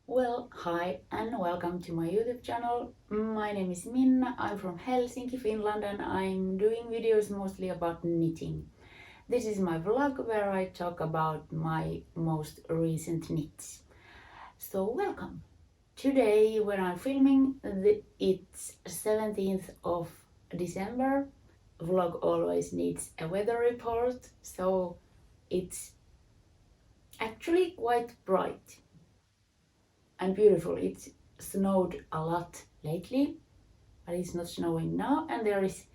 Well, hi and welcome to my YouTube channel. My name is Minna, I'm from Helsinki, Finland, and I'm doing videos mostly about knitting. This is my vlog where I talk about my most recent knits. So welcome! Today when I'm filming, it's 17th of December. Vlog always needs a weather report, so it's actually quite bright and beautiful. It's snowed a lot lately, but it's not snowing now, and there is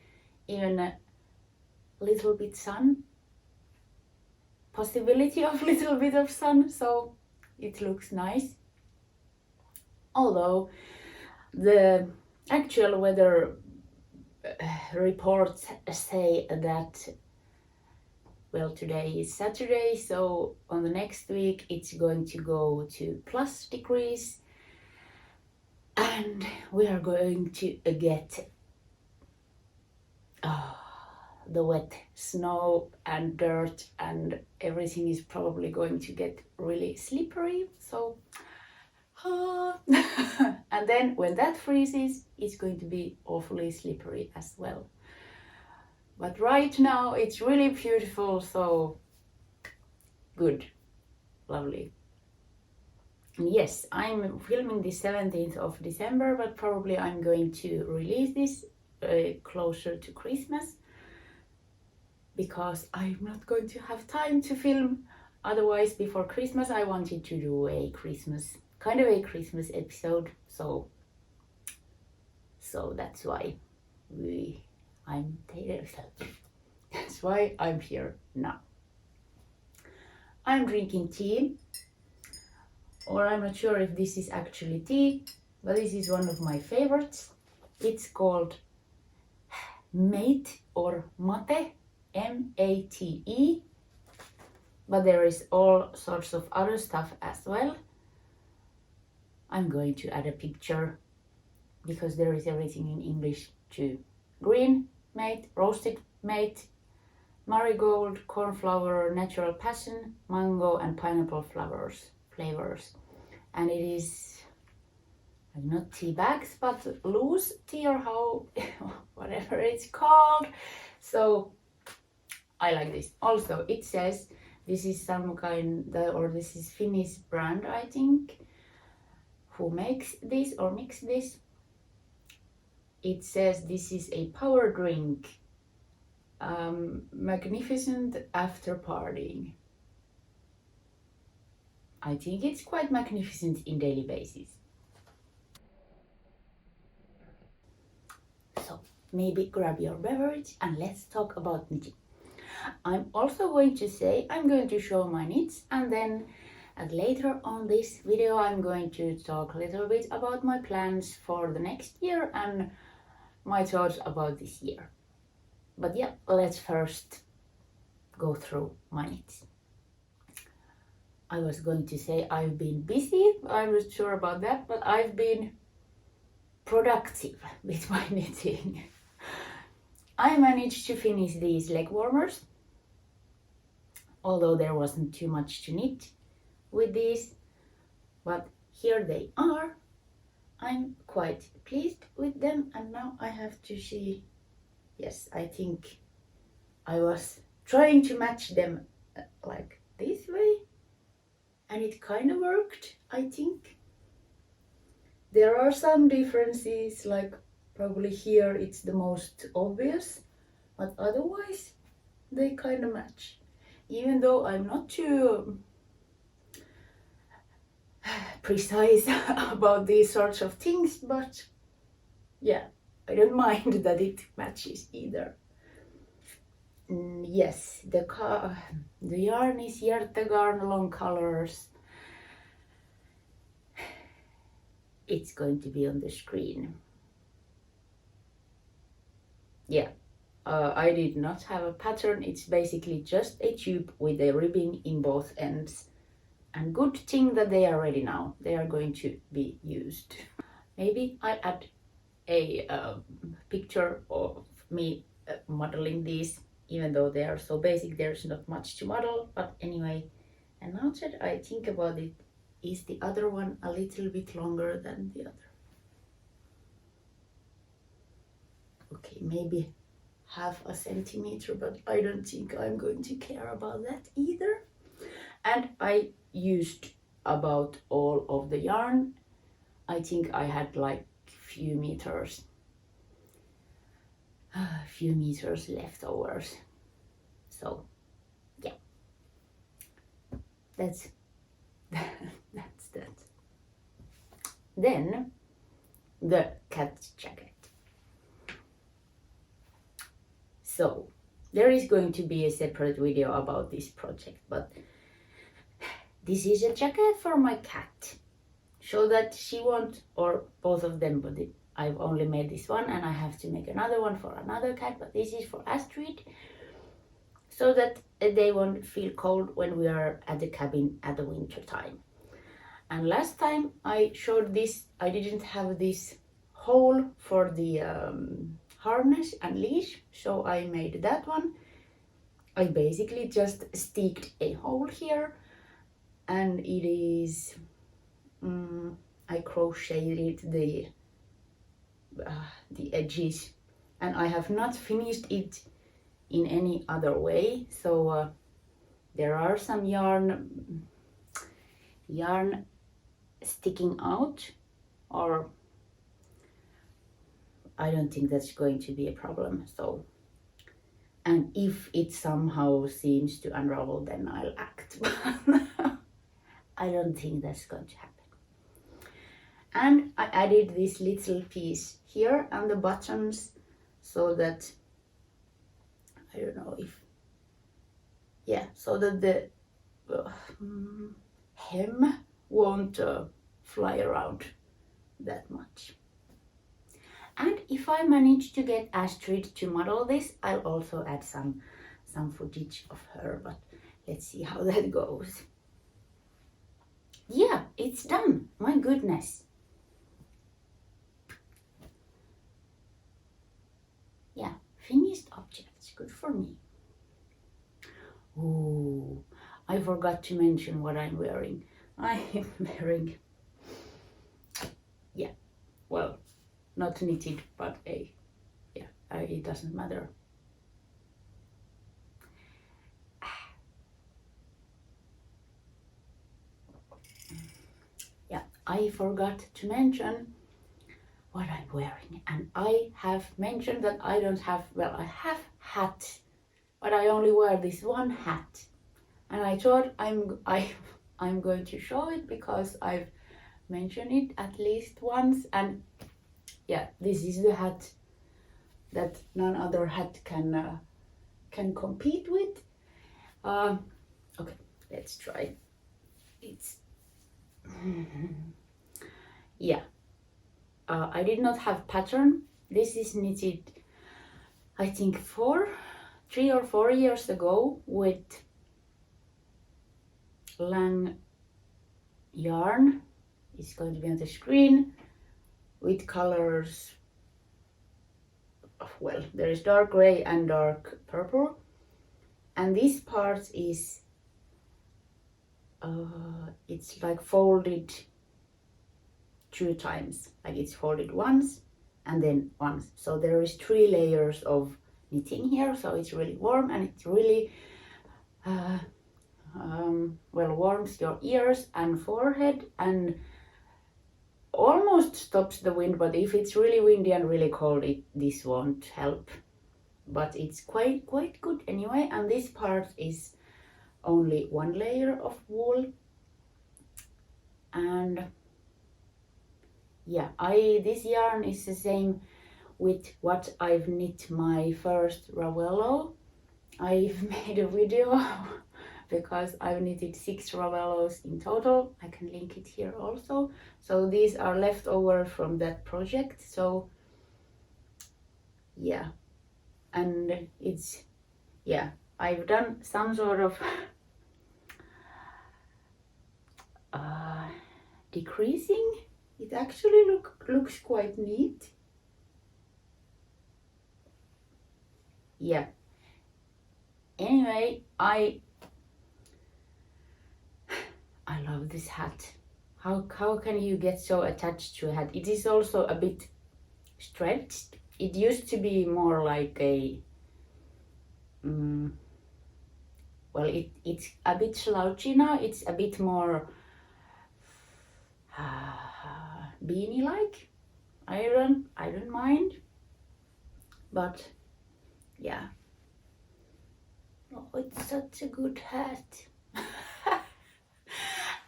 even a little bit sun, possibility of little bit of sun, so it looks nice. Although the actual weather reports say that, well, today is Saturday, so on the next week it's going to go to plus degrees, and we are going to get the wet snow and dirt, and everything is probably going to get really slippery. So and then when that freezes, it's going to be awfully slippery as well. But right now it's really beautiful, so good, lovely. And yes, I'm filming the 17th of December, but probably I'm going to release this closer to Christmas, because I'm not going to have time to film. Otherwise, before Christmas I wanted to do a Christmas episode, so that's why that's why I'm here now. I'm drinking tea, or I'm not sure if this is actually tea, but this is one of my favorites. It's called mate or mate, M-A-T-E, but there is all sorts of other stuff as well. I'm going to add a picture because there is everything in English too. Green mate, roasted mate, marigold, cornflower, natural passion, mango and pineapple flavors. And it is not tea bags, but loose tea, or how whatever it's called. So I like this. Also, it says this is some kind, or this is Finnish brand, I think, who makes this or mix this. It says this is a power drink, magnificent after partying. I think it's quite magnificent in daily basis. So maybe grab your beverage and let's talk about knitting. I'm also going to say I'm going to show my knits, and then later on this video I'm going to talk a little bit about my plans for the next year and my thoughts about this year. But yeah, let's first go through my knits. I was going to say I've been busy, I'm not sure about that, but I've been productive with my knitting. I managed to finish these leg warmers, although there wasn't too much to knit with these, but here they are. I'm quite pleased with them, and now I have to see. Yes, I think I was trying to match them like this way, and it kind of worked, I think. There are some differences, like probably here it's the most obvious, but otherwise they kind of match. Even though I'm not too precise about these sorts of things, but yeah, I don't mind that it matches either. Yes, the yarn is Hjertegarn Long Colors. It's going to be on the screen. Yeah, I did not have a pattern. It's basically just a tube with a ribbing in both ends. And good thing that they are ready now. They are going to be used. Maybe I add a picture of me modeling these, even though they are so basic, there's not much to model. But anyway, and now that I think about it, is the other one a little bit longer than the other? Okay, maybe half a centimeter, but I don't think I'm going to care about that either. And I used about all of the yarn. I think I had like few meters leftovers. So yeah, that's that's that. Then the cat jacket. So there is going to be a separate video about this project, but this is a jacket for my cat, so that she won't, or both of them, but I've only made this one and I have to make another one for another cat, but this is for Astrid, so that they won't feel cold when we are at the cabin at the winter time. And last time I showed this, I didn't have this hole for the harness and leash, so I made that one. I basically just sticked a hole here, and it is I crocheted the edges, and I have not finished it in any other way, so there are some yarn sticking out, or I don't think that's going to be a problem. So, and if it somehow seems to unravel, then I'll act. I don't think that's going to happen. And I added this little piece here and the buttons, so that, I don't know if, yeah, so that the hem won't fly around that much. And if I manage to get Astrid to model this, I'll also add some footage of her, but let's see how that goes. Yeah, it's done. My goodness. Yeah, finished objects. Good for me. Ooh, I forgot to mention what I'm wearing. I am wearing, yeah, well, not knitted, but it doesn't matter. Yeah, I forgot to mention what I'm wearing, and I have mentioned that I don't have, well, I have hat, but I only wear this one hat, and I thought I'm going to show it because I've mentioned it at least once, and yeah, this is the hat that none other hat can compete with. Okay, let's try. It's yeah. I did not have pattern. This is knitted, I think 3 or 4 years ago with Lang yarn. It's going to be on the screen with colors. Well, there is dark gray and dark purple, and this part is it's like folded 2 times, like it's folded once and then once, so there is 3 layers of knitting here, so it's really warm, and it's really well, warms your ears and forehead and almost stops the wind, but if it's really windy and really cold, this won't help, but it's quite good anyway. And this part is only 1 layer of wool, and yeah, this yarn is the same with what I've knit my first Ravello. I've made a video because I've knitted 6 Ravellos in total. I can link it here also. So these are left over from that project. So yeah, and it's, yeah, I've done some sort of decreasing. It actually looks quite neat. Yeah. Anyway, I love this hat. how can you get so attached to a hat? It is also a bit stretched. It used to be more like a well, it's a bit slouchy now. It's a bit more beanie like. I don't mind, but yeah. Oh, it's such a good hat.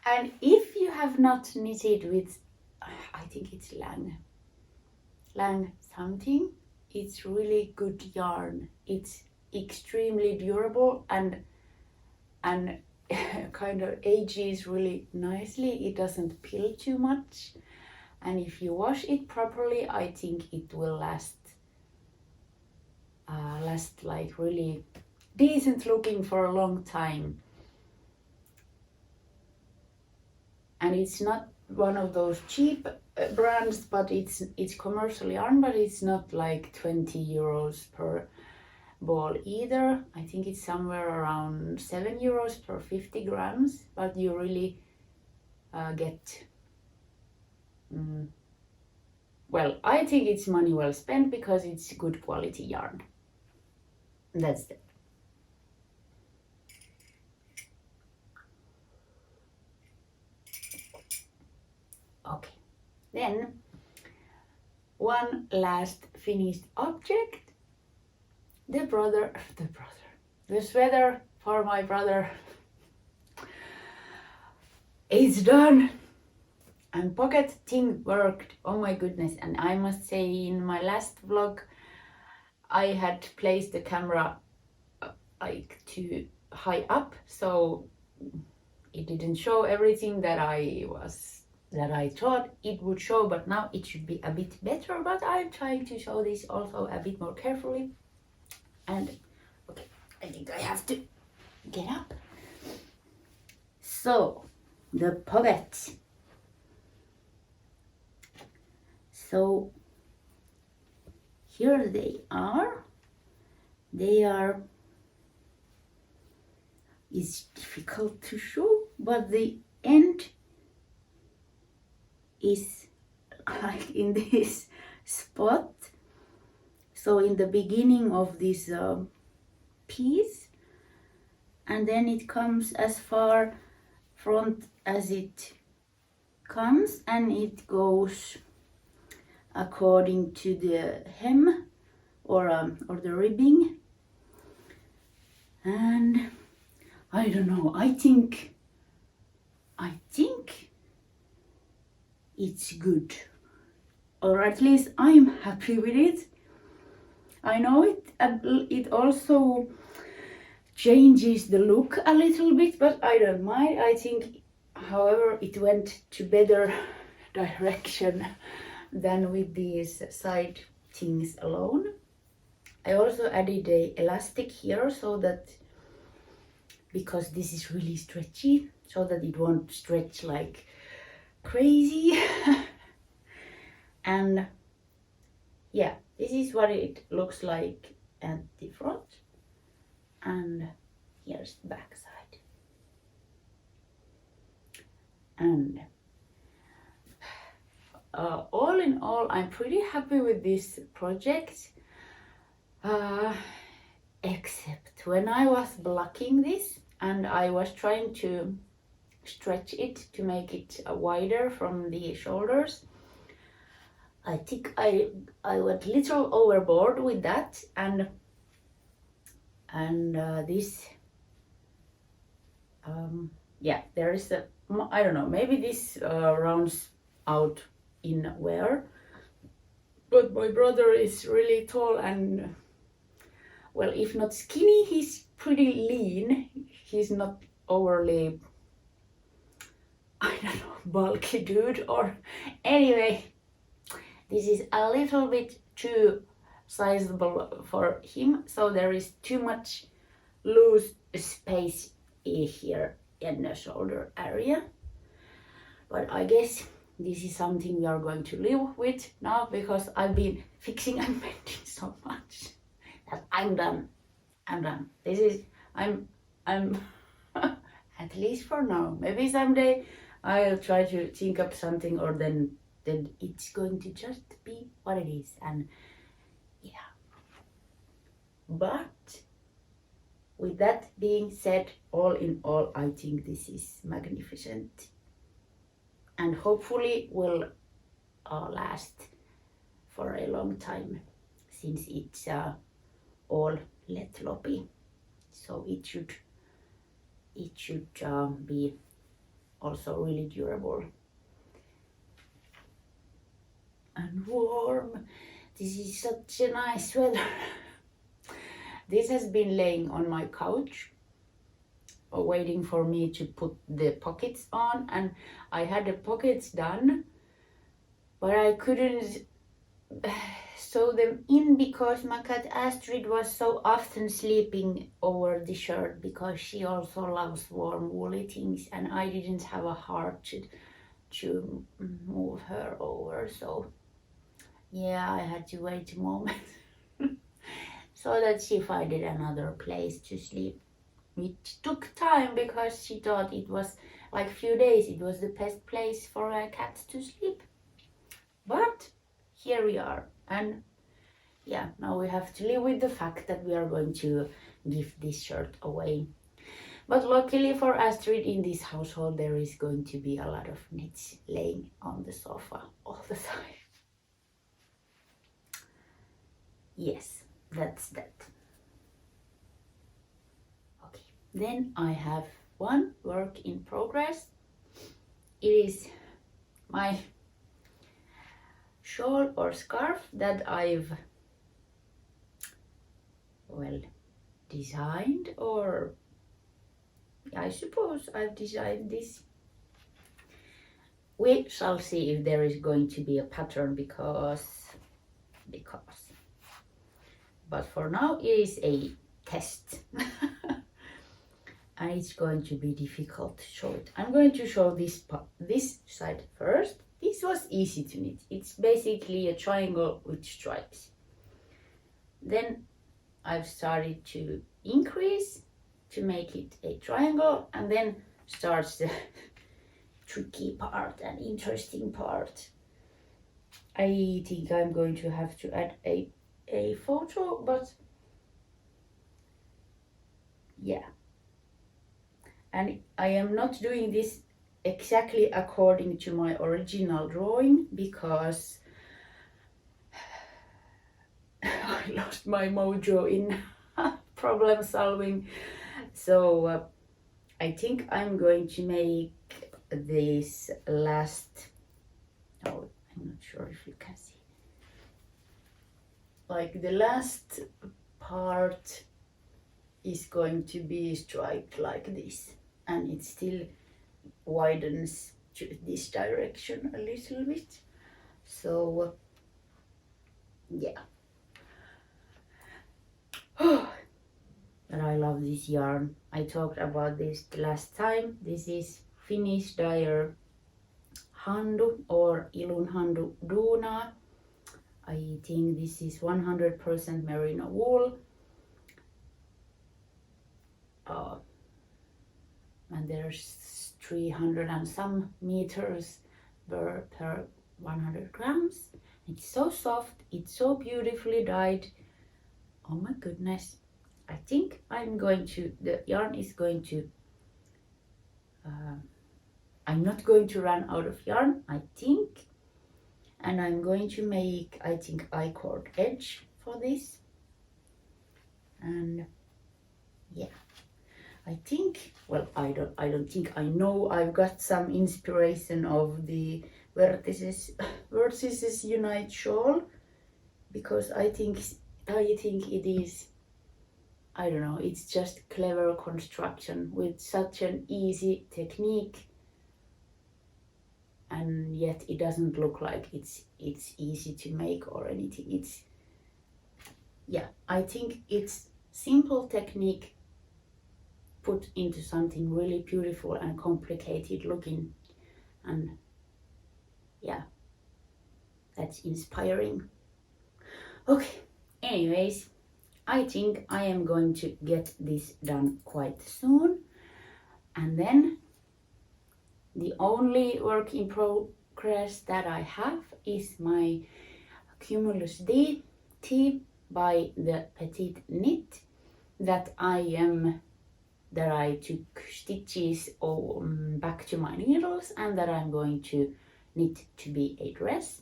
And if you have not knitted with, I think it's Lang something, it's really good yarn. It's extremely durable and kind of ages really nicely. It doesn't peel too much, and if you wash it properly, I think it will last like really decent looking for a long time. And it's not one of those cheap brands, but it's commercial yarn, but it's not like 20 euros per ball either. I think it's somewhere around 7 euros per 50 grams, but you really get well, I think it's money well spent because it's good quality yarn. That's it. Okay, then one last finished object. The sweater for my brother. It's done. And pocket thing worked. Oh my goodness. And I must say, in my last vlog, I had placed the camera like too high up, so it didn't show everything that I thought it would show, but now it should be a bit better. But I'm trying to show this also a bit more carefully. And okay, I think I have to get up. So the pockets. So here they are. It's difficult to show, but the end is like in this spot. So in the beginning of this piece, and then it comes as far front as it comes, and it goes according to the hem or the ribbing. And I don't know, I think it's good, or at least I'm happy with it. I know it also changes the look a little bit, but I don't mind. I think, however, it went to better direction than with these side things alone. I also added a elastic here, so that, because this is really stretchy, so that it won't stretch like crazy. And yeah, this is what it looks like at the front, and here's the back side. And all in all, I'm pretty happy with this project, except when I was blocking this and I was trying to stretch it to make it wider from the shoulders. I think I went a little overboard with that, and this yeah, there is a, I don't know, maybe this rounds out in wear, but my brother is really tall and, well, if not skinny, he's pretty lean. He's not overly, I don't know, bulky dude, or anyway, this is a little bit too sizable for him, so there is too much loose space here in the shoulder area. But I guess this is something we are going to live with now, because I've been fixing and mending so much that I'm done. This is, I'm at least for now. Maybe someday I'll try to think up something, or then it's going to just be what it is. And yeah, but with that being said, all in all, I think this is magnificent and hopefully will last for a long time, since it's all Lettlopi, so it should be also really durable and warm. This is such a nice weather. This has been laying on my couch waiting for me to put the pockets on, and I had the pockets done, but I couldn't sew them in because my cat Astrid was so often sleeping over the shirt, because she also loves warm woolly things, and I didn't have a heart to move her over, so yeah, I had to wait a moment so that she found another place to sleep. It took time because she thought it was like a few days it was the best place for a cat to sleep, but here we are. And yeah, now we have to live with the fact that we are going to give this shirt away. But luckily for Astrid, in this household there is going to be a lot of knits laying on the sofa all the time. Yes, that's that. Okay, then I have one work in progress. It is my shawl or scarf that I've designed, or I suppose I've designed this. We shall see if there is going to be a pattern, because but for now it is a test. And it's going to be difficult to show it. I'm going to show this side first. This was easy to knit. It's basically a triangle with stripes. Then I've started to increase to make it a triangle, and then starts the tricky part and interesting part. I think I'm going to have to add a photo, but yeah. And I am not doing this exactly according to my original drawing, because I lost my mojo in problem solving. So I think I'm going to make this last, oh, I'm not sure if you can see, like the last part is going to be striped like this, and it still widens to this direction a little bit. So yeah. But I love this yarn. I talked about this the last time. This is Finnish dyer Handu or Ilun Handu Duna. I think this is 100% merino wool. And there's 300 and some meters per 100 grams. It's so soft, it's so beautifully dyed. Oh my goodness. I think the yarn is going to, I'm not going to run out of yarn, I think. And I'm going to make, I think, I-cord edge for this. And yeah, I think, well, I don't think, I know I've got some inspiration of the Vertices Unite shawl, because I think it is, I don't know, it's just clever construction with such an easy technique, and yet it doesn't look like it's easy to make or anything. It's, yeah, I think it's simple technique put into something really beautiful and complicated looking, and yeah, that's inspiring. Okay, anyways, I think I am going to get this done quite soon, and then The only work in progress that I have is my Cumulus tea by the PetiteKnit that I took stitches back to my needles and that I'm going to knit to be a dress.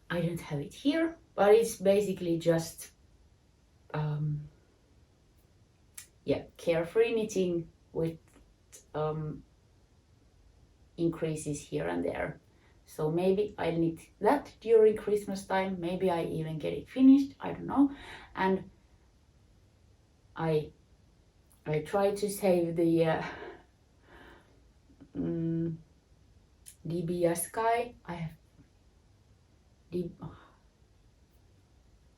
I don't have it here, but it's basically just carefree knitting with increases here and there. So maybe I'll knit that during Christmas time. Maybe I even get it finished. I don't know. And I try to save the Dibiasky.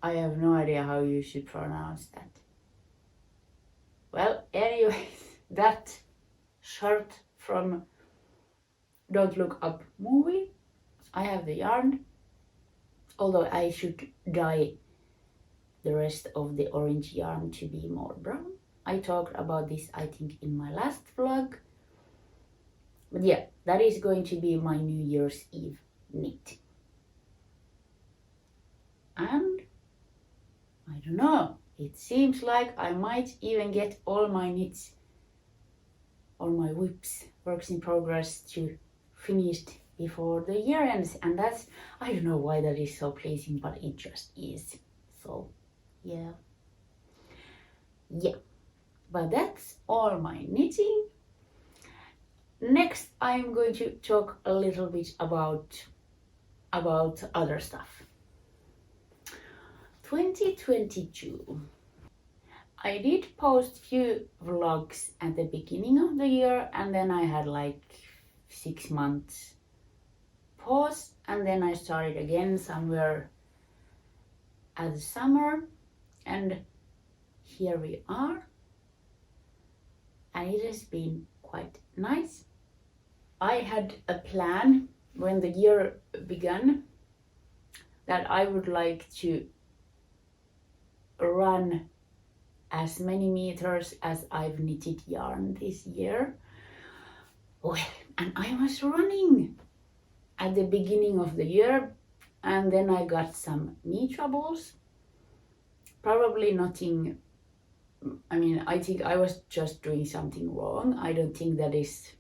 I have no idea how you should pronounce that. Well, anyways, that shirt from Don't Look Up movie. I have the yarn, although I should dye the rest of the orange yarn to be more brown. I talked about this, I think, in my last vlog. But yeah, that is going to be my New Year's Eve knit. And I don't know, it seems like I might even get all my knits or my whips, works in progress, to finished before the year ends. And that's, I don't know why that is so pleasing, but it just is. So yeah, but that's all my knitting. Next, I'm going to talk a little bit about other stuff. 2022. I did post few vlogs at the beginning of the year, and then I had like 6 months pause, and then I started again somewhere at the summer, and here we are, and it has been quite nice. I had a plan when the year began that I would like to run as many meters as I've knitted yarn this year. Well, and I was running at the beginning of the year, and then I got some knee troubles. Probably nothing, I mean, I think I was just doing something wrong. I don't think that is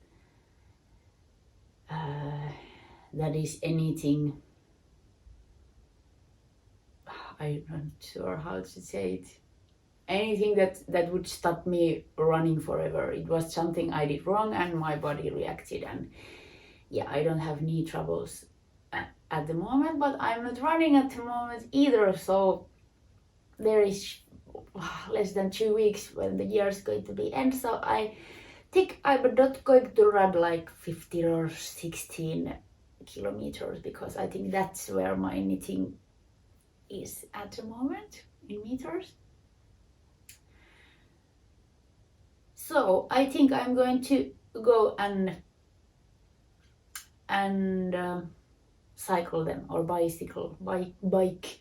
anything, I'm not sure how to say it, anything that would stop me running forever. It was something I did wrong and my body reacted, and yeah, I don't have knee troubles at the moment, but I'm not running at the moment either, so there is less than 2 weeks when the year is going to be end, so I think I'm not going to run like 15 or 16 kilometers, because I think that's where my knitting is at the moment in meters. So I think I'm going to go and cycle them, or bike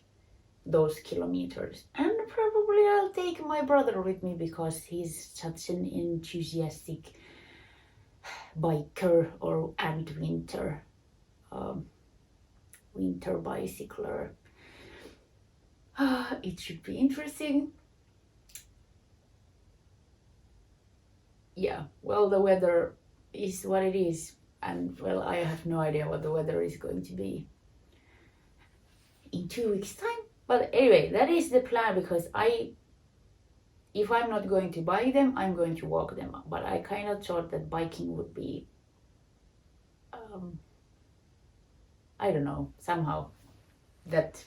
those kilometers. And probably I'll take my brother with me, because he's such an enthusiastic biker and winter bicycler. It should be interesting. Yeah, well, the weather is what it is, and well, I have no idea what the weather is going to be in 2 weeks time. But anyway, that is the plan, because if I'm not going to bike them, I'm going to walk them. But I kind of thought that biking would be, I don't know, somehow that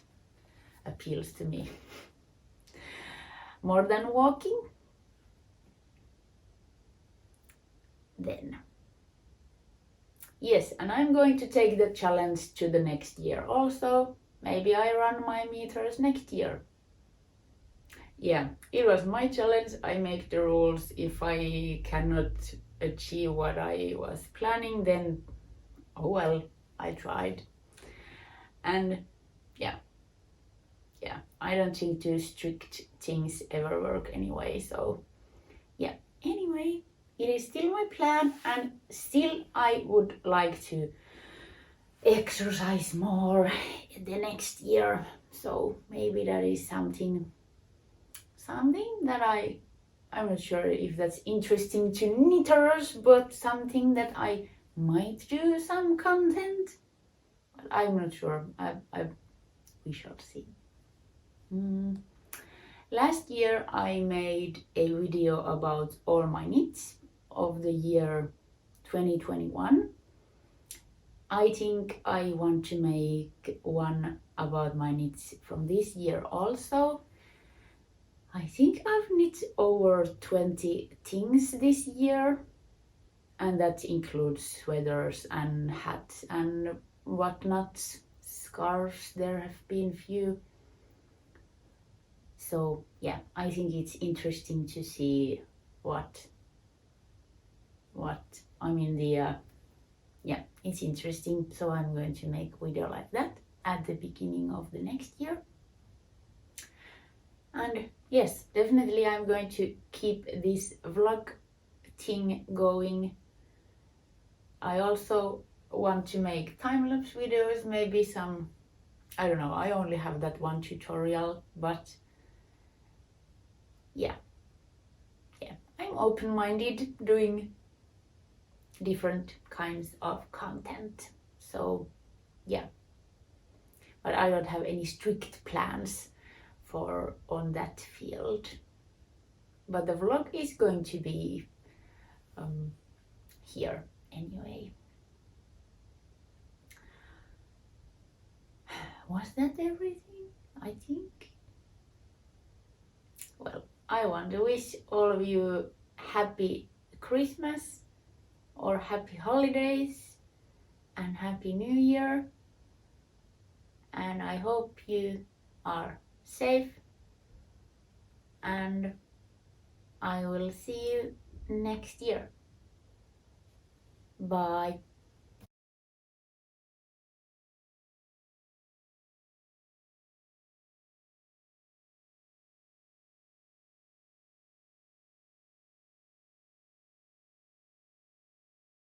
appeals to me more than walking. Then yes, and I'm going to take the challenge to the next year also. Maybe I run my meters next year. Yeah, it was my challenge. I make the rules. If I cannot achieve what I was planning, then oh well, I tried. And yeah, I don't think too strict things ever work anyway, so yeah. Anyway, it is still my plan, and still I would like to exercise more the next year. So maybe that is something that I'm not sure if that's interesting to knitters, but something that I might do some content. But I'm not sure. We shall see. Last year I made a video about all my knits of the year 2021. I think I want to make one about my knits from this year also. I think I've knit over 20 things this year, and that includes sweaters and hats and whatnot, scarves, there have been few. So yeah, I think it's interesting to see what I mean yeah, it's interesting. So I'm going to make a video like that at the beginning of the next year. And yes, definitely I'm going to keep this vlog thing going. I also want to make time-lapse videos, maybe some, I don't know, I only have that one tutorial, but yeah, I'm open-minded doing different kinds of content. So yeah, but I don't have any strict plans for on that field. But the vlog is going to be here anyway. Was that everything? I think. Well, I want to wish all of you happy Christmas or happy holidays and happy New Year. And I hope you are safe, and I will see you next year. Bye.